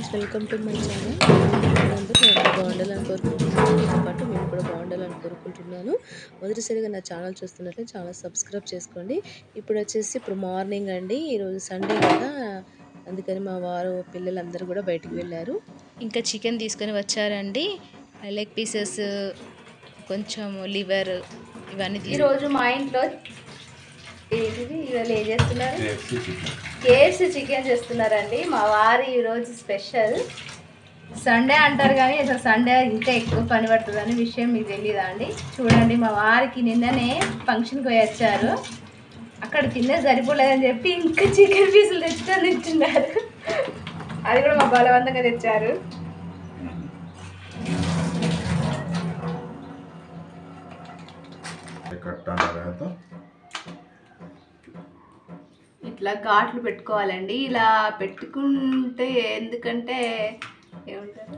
Friends, welcome to my channel. అందరూ బాగుండాలని కోరుకుంటున్నాను. మీతో పాటు మేము కూడా బాగుండాలని కోరుకుంటున్నాను. మొదటిసారిగా నా ఛానల్ చూస్తున్నట్లయితే ఛానల్ సబ్స్క్రైబ్ చేసుకోండి. ఇప్పుడు మార్నింగ్ అండి. ఈరోజు సండే కదా, అందుకని మా వారు పిల్లలందరూ కూడా బయటికి వెళ్ళారు. ఇంకా చికెన్ తీసుకొని వచ్చారండి. లెగ్ పీసెస్, కొంచెం లివర్, ఇవన్నీ. ఈరోజు మా ఇంట్లో ఏంటిది, ఇవాళ ఏం చేస్తున్నారు? కేఎఫ్సీ చికెన్ చేస్తున్నారండి. మా వారి ఈరోజు స్పెషల్. సండే అంటారు కానీ అసలు సండే ఇంకా ఎక్కువ పని పడుతుందని విషయం మీకు తెలియదా అండి? చూడండి, మా వారికి నిన్ననే ఫంక్షన్కి పోయి వచ్చారు. అక్కడ తినే సరిపోలేదని చెప్పి ఇంకా చికెన్ పీసులు తెచ్చుకొని తింటున్నారు. అది కూడా మా బలవంతంగా తెచ్చారు. ఇట్లా ఘాట్లు పెట్టుకోవాలండి. ఇలా పెట్టుకుంటే ఎందుకంటే ఏమంటారు,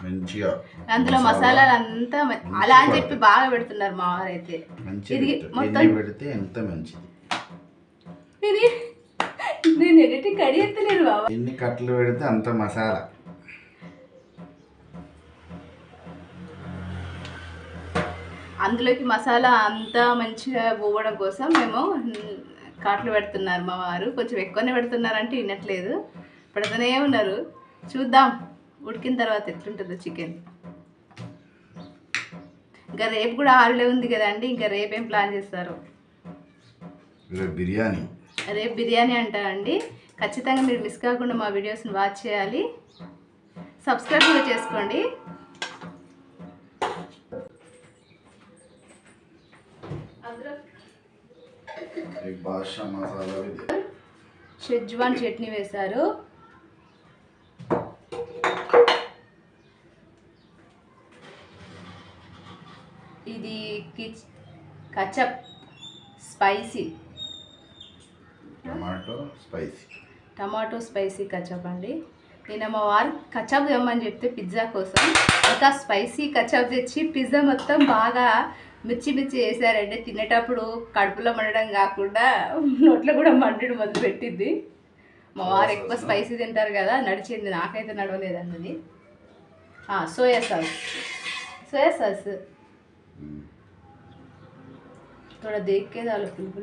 మంచిగా అందులో మసాలాలు అంతా అలా అని చెప్పి బాగా పెడుతున్నారు మా వారైతే. ఇది మొత్తం పెడితే ఎంత మంచిది. నేను ఎడిటింగ్ కడియెత్తలేను బాబా. ఎన్ని కట్లు పెడితే అంత మసాలా. అందులోకి మసాలా అంతా మంచిగా పోవడం కోసం మేము కాట్లు పెడుతున్నారు. మా వారు కొంచెం ఎక్కువనే పెడుతున్నారంటే వినట్లేదు, పెడుతూనే ఉన్నారు. చూద్దాం ఉడికిన తర్వాత ఎట్లుంటుందో చికెన్. ఇంకా రేపు కూడా హాలిడే ఉంది కదండి. ఇంకా రేపేం ప్లాన్ చేస్తారు? రేపు బిర్యానీ అంటారండి. ఖచ్చితంగా మీరు మిస్ కాకుండా మా వీడియోస్ని వాచ్ చేయాలి. సబ్స్క్రైబ్ కూడా చేసుకోండి. schezwan చట్నీ వేశారు. ఇది ketchup spicy, tomato spicy ketchup అండి. నేను మా వారు ketchup తెమ్మని చెప్తే పిజ్జా కోసం ఇంకా స్పైసీ ketchup తెచ్చి పిజ్జా మొత్తం బాగా మిర్చి వేసారంటే తినేటప్పుడు కడుపులో మండడం కాకుండా నోట్లో కూడా మండడం మొదలు పెట్టింది. మా వారు ఎక్కువ స్పైసీ తింటారు కదా, నడిచింది. నాకైతే నడవలేదు అన్నది. సోయా సాస్ थोड़ा देख के डालो फुल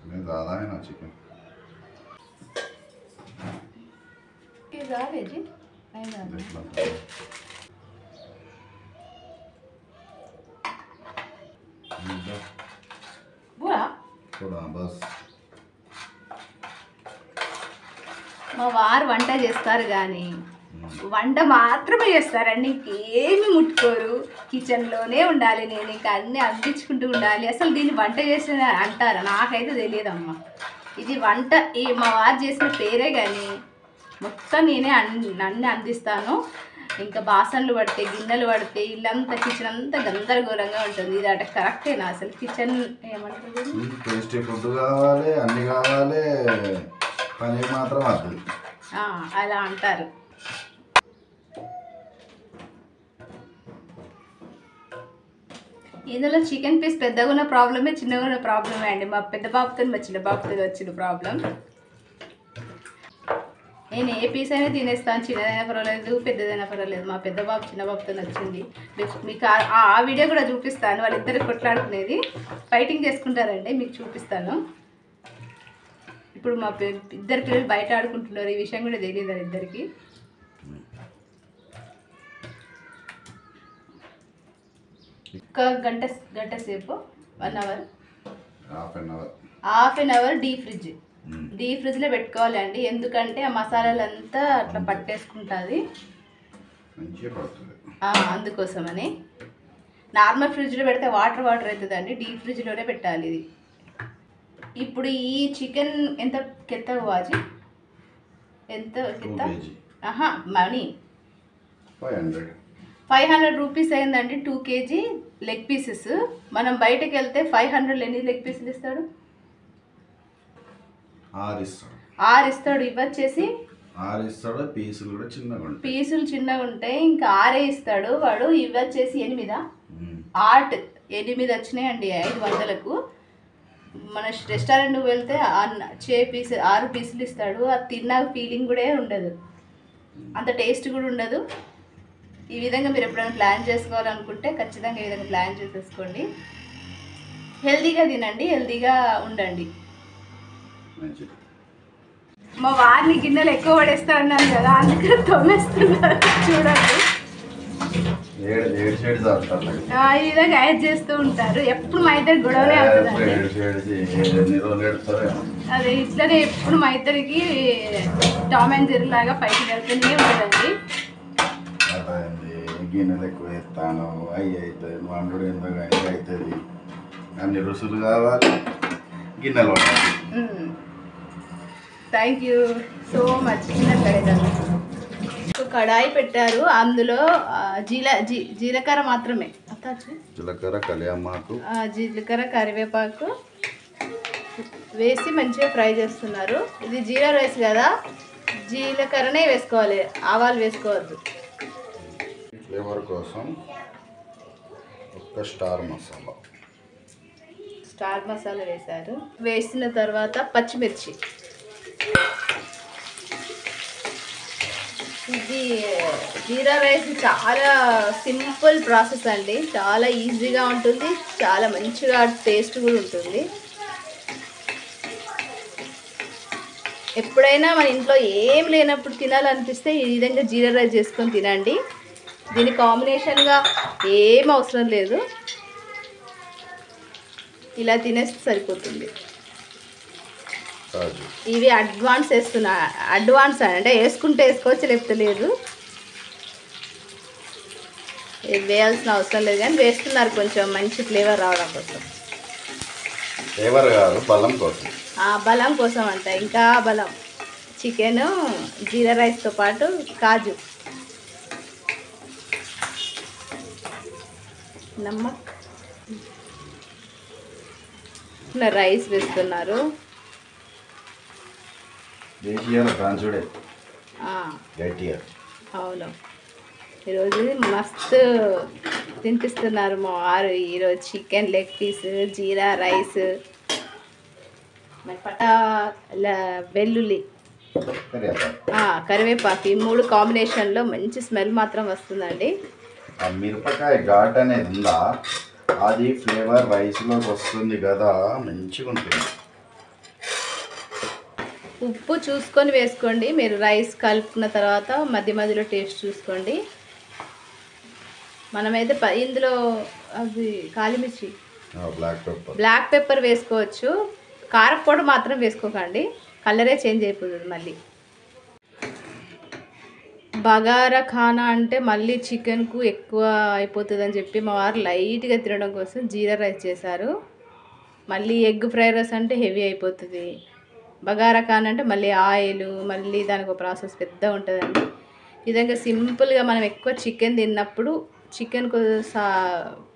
मैं ज़्यादा है ना चिकन के ज़्यादा है जी नहीं ज़्यादा बुरा थोड़ा बस మా వారు వంట చేస్తారు కానీ వంట మాత్రమే చేస్తారండి. ఇంకేమి ముట్టుకోరు. కిచెన్లోనే ఉండాలి. నేను ఇంకా అన్నీ అందించుకుంటూ ఉండాలి. అసలు దీన్ని వంట చేసిన అంటారా? నాకైతే తెలియదమ్మా. ఇది వంట మా వారు చేసిన పేరే కానీ మొత్తం నేనే అన్నీ అందిస్తాను. ఇంకా బాసన్లు పడితే, గిన్నెలు పడితే, ఇల్లంతా కిచెన్ అంతా గందరగోళంగా ఉంటుంది. ఇది అంటే కరెక్టేనా? అసలు కిచెన్ ఏమంటారు, టేస్టీ ఫుడ్ కావాలి, అన్నీ కావాలి, పని మాత్రం వద్దు అలా అంటారు. ఇందులో చికెన్ పీస్ పెద్దగా ఉన్న ప్రాబ్లమే, చిన్నగా ఉన్న ప్రాబ్లమే అండి. మా పెద్ద బాబుతో మా చిన్న బాబుతో వచ్చిన ప్రాబ్లం. నేను ఏ పీస్ అయినా తినేస్తాను, చిన్నదైనా పర్వాలేదు, పెద్దదైనా పర్వాలేదు. మా పెద్ద బాబు చిన్న బాబుతో వచ్చింది. మీకు ఆ వీడియో కూడా చూపిస్తాను. వాళ్ళిద్దరు కొట్లాడుకునేది, ఫైటింగ్ చేసుకుంటారండి, మీకు చూపిస్తాను. ఇప్పుడు మా ఇద్దరు పిల్లలు బయట ఆడుకుంటున్నారు. ఈ విషయం కూడా తెలియదు వాళ్ళిద్దరికి. ఒక గంట సేపు 1 hour, half an hour deep ఫ్రిడ్జ్లో పెట్టుకోవాలండి. ఎందుకంటే ఆ మసాలాలంతా అట్లా పట్టేసుకుంటుంది, అందుకోసమని. నార్మల్ ఫ్రిడ్జ్లో పెడితే వాటర్ అవుతుందండి. డీప్ ఫ్రిడ్జ్లోనే పెట్టాలి ఇది. ఇప్పుడు ఈ చికెన్ ఎంత కెత్తవాజీ ఎంత మనీ 500 రూపీస్ అయిందండి. 2 kg లెగ్ పీసెస్. మనం బయటకు వెళ్తే 500 ఎన్ని లెగ్ పీసులు ఇస్తాడు? 6 ఇస్తాడు. ఇవ్వచ్చేసి 6 ఇస్తాడు. పీసులు చిన్నగా ఉంటాయి. ఇంకా 6 ఇస్తాడు వాడు. ఇవ్వచ్చేసి 8 వచ్చినాయండి 500కు. మన రెస్టారెంట్కి వెళ్తే 6 పీసులు ఇస్తాడు. అది తిన్న ఫీలింగ్ కూడా ఉండదు. అంత టేస్ట్ కూడా ఉండదు. ఈ విధంగా మీరు ఎప్పుడైనా ప్లాన్ చేసుకోవాలనుకుంటే ఖచ్చితంగా ఈ విధంగా ప్లాన్ చేసేసుకోండి. హెల్తీగా తినండి, హెల్తీగా ఉండండి. మా వారిని గిన్నెలు ఎక్కువ పడేస్తా అన్నాను కదా, అందుకని తోమేస్తున్నారు చూడండి. ఈ విధంగా యాడ్ చేస్తూ ఉంటారు. ఎప్పుడు మా ఇద్దరికి గొడవనే అవుతుందండి. అదే ఇట్లనే ఎప్పుడు మా ఇద్దరికి టామ్ అండ్ జెర్రీ లాగా పైకి వెళ్తూనే ఉంటుందండి. గిన్నెలు ఎక్కువ వేస్తాను, అవి అవుతుంది, వండుడు ఎందుకు కానీ అవుతుంది, అన్ని రుసులు కావాలి, గిన్నెలు పడాలి. Thank you so much. కడాయి పెట్టారు, అందులో జీలకర్ర మాత్రమే, జీలకర్ర కలియమ్మాకు, జీలకర్ర కరివేపాకు వేసి మంచిగా ఫ్రై చేస్తున్నారు. ఇది జీరా రైస్ కదా, జీలకర్రనే వేసుకోవాలి, ఆవాలు వేసుకోవద్దు. ఫ్లేవర్ కోసం ఒక స్టార్ మసాలా వేశారు. వేసిన తర్వాత పచ్చిమిర్చి. ఇది జీరా రైస్ చాలా సింపుల్ ప్రాసెస్ అండి, చాలా ఈజీగా ఉంటుంది, చాలా మంచిగా టేస్ట్ కూడా ఉంటుంది. ఎప్పుడైనా మన ఇంట్లో ఏం లేనప్పుడు తినాలనిపిస్తే ఈ విధంగా జీరా రైస్ చేసుకొని తినండి. దీని కాంబినేషన్గా ఏం అవసరం లేదు, ఇలా తినేస్తే సరిపోతుంది. ఇవి అడ్వాన్స్ వేస్తున్నా, అడ్వాన్స్ అంటే వేసుకుంటే వేసుకోవచ్చు, లేకపోతే లేదు, వేయాల్సిన అవసరం లేదు, కానీ వేస్తున్నారు కొంచెం మంచి ఫ్లేవర్ రావడం కోసం. ఫ్లేవర్ కాదు, బలం కోసం. బలం కోసం అంట, ఇంకా బలం. చికెన్, జీరా రైస్తో పాటు కాజు, నమ్మక్, రైస్ వేస్తున్నారు. అవును, ఈరోజు మస్తు తినిపిస్తున్నారు మా వారు. ఈరోజు చికెన్ లెగ్ పీస్, జీరా రైస్, వెల్లుల్లి, కరివేపాకు, ఈ 3 కాంబినేషన్లో మంచి స్మెల్ మాత్రం వస్తుందండి. మిరపకాయ ఘాట్ అనేది ఉందా, అది ఫ్లేవర్ రైస్లోకి వస్తుంది కదా, మంచిగా ఉంటుంది. ఉప్పు చూసుకొని వేసుకోండి, మీరు రైస్ కలుపుకున్న తర్వాత మధ్య మధ్యలో టేస్ట్ చూసుకోండి. మనమైతే ఇందులో అది కాలిమిర్చి, బ్లాక్ పెప్పర్ వేసుకోవచ్చు, కారపొడి మాత్రం వేసుకోకండి, కలరే చేంజ్ అయిపోతుంది మళ్ళీ. బగారా ఖానా అంటే మళ్ళీ చికెన్కు ఎక్కువ అయిపోతుంది అని చెప్పి మా వారు లైట్గా తినడం కోసం జీరా రైస్ చేశారు. మళ్ళీ ఎగ్ ఫ్రైడ్ రైస్ అంటే హెవీ అయిపోతుంది, బగారా ఖానా అంటే మళ్ళీ ఆయిల్, మళ్ళీ దానికి ఒక ప్రాసెస్ పెద్ద ఉంటుందండి. ఈ విధంగా సింపుల్గా మనం ఎక్కువ చికెన్ తిన్నప్పుడు చికెన్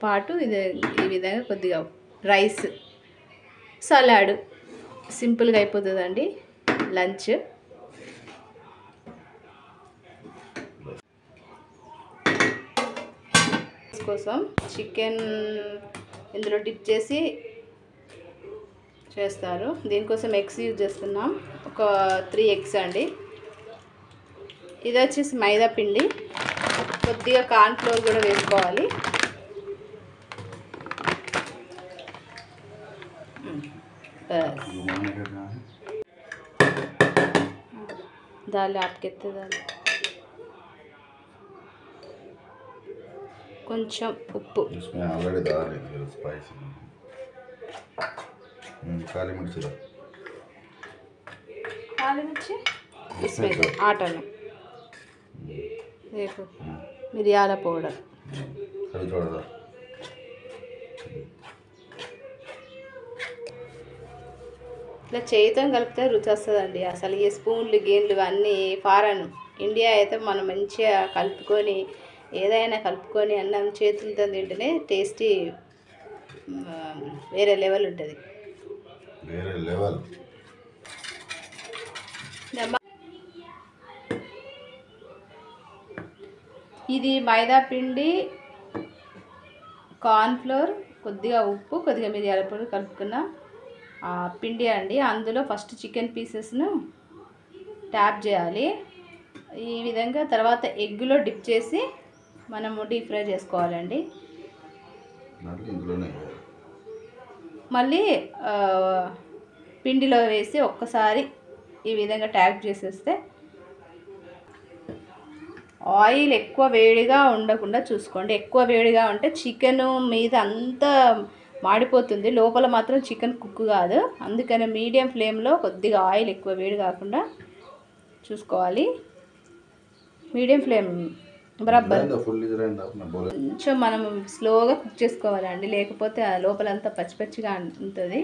పాటు ఈ విధంగా కొద్దిగా రైస్, సలాడ్, సింపుల్గా అయిపోతుందండి లంచ్. కోసం చికెన్ ఇందులో డిప్ చేసి చేస్తారు. దీనికోసం ఎగ్స్ యూజ్ చేస్తున్నాం, ఒక 3 ఎగ్స్ అండి. ఇది వచ్చేసి మైదా పిండి, కొద్దిగా కార్న్ ఫ్లోర్ కూడా వేసుకోవాలి. దాల్ ఆప్కెత్తే దాల్, కొంచెం ఉప్పు, కాలిమిర్చి, ఆటను, రేపు మిరియాల పౌడర్, ఇట్లా చేతితో కలిపితే రుచి వస్తుందండి. అసలు ఈ స్పూన్లు గేన్లు అన్నీ ఫారెన్, ఇండియా అయితే మనం మంచిగా కలుపుకొని ఏదైనా కలుపుకొని అన్నం చేతులతో తింటేనే టేస్టీ వేరే లెవెల్ ఉంటుంది. ఇది మైదా పిండి, కార్న్ఫ్లోర్, కొద్దిగా ఉప్పు, కొద్దిగా మిరియాల పొడి కలుపుకున్న పిండి అండి. అందులో ఫస్ట్ చికెన్ పీసెస్ను ట్యాప్ చేయాలి. ఈ విధంగా తర్వాత ఎగ్గులో డిప్ చేసి మనము డీప్ ఫ్రై చేసుకోవాలండి. మళ్ళీ పిండిలో వేసి ఒక్కసారి ఈ విధంగా ట్యాప్ చేసేస్తే, ఆయిల్ ఎక్కువ వేడిగా ఉండకుండా చూసుకోండి. ఎక్కువ వేడిగా ఉంటే చికెన్ మీద అంతా మాడిపోతుంది, లోపల మాత్రం చికెన్ కుక్ కాదు. అందుకని మీడియం ఫ్లేమ్లో కొద్దిగా ఆయిల్ ఎక్కువ వేడి కాకుండా చూసుకోవాలి. మీడియం ఫ్లేమ్ బరాబర్ కొంచెం మనం స్లోగా కుక్ చేసుకోవాలండి, లేకపోతే ఆ లోపలంతా పచ్చి పచ్చిగా ఉంటుంది.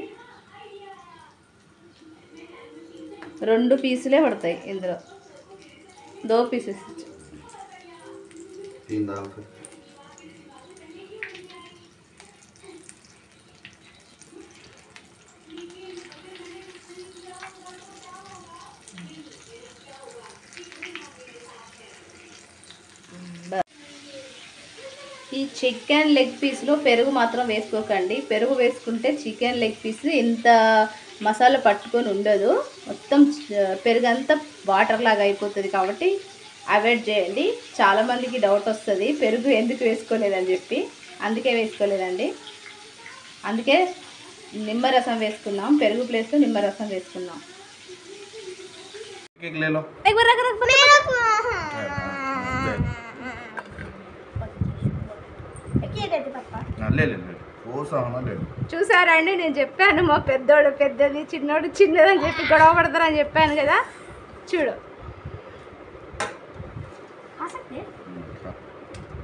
2 పీసులే పడతాయి ఇందులో, 2 పీసెస్. ఈ చికెన్ లెగ్ పీస్లో పెరుగు మాత్రం వేసుకోకండి. పెరుగు వేసుకుంటే చికెన్ లెగ్ పీస్ ఇంత మసాలా పట్టుకొని ఉండదు, మొత్తం పెరుగు అంతా వాటర్ లాగా అయిపోతుంది. కాబట్టి అవాయిడ్ చేయండి. చాలామందికి డౌట్ వస్తుంది పెరుగు ఎందుకు వేసుకోలేదని చెప్పి, అందుకే వేసుకోలేదండి. అందుకే నిమ్మరసం వేసుకున్నాం, పెరుగు ప్లేస్లో నిమ్మరసం వేసుకున్నాం. చూసారండి, నేను చెప్పాను మా పెద్దోడు పెద్దది, చిన్నోడు చిన్నది అని చెప్పి గొడవ పడతారని చెప్పాను కదా. చూడు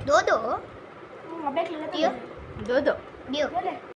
దోదో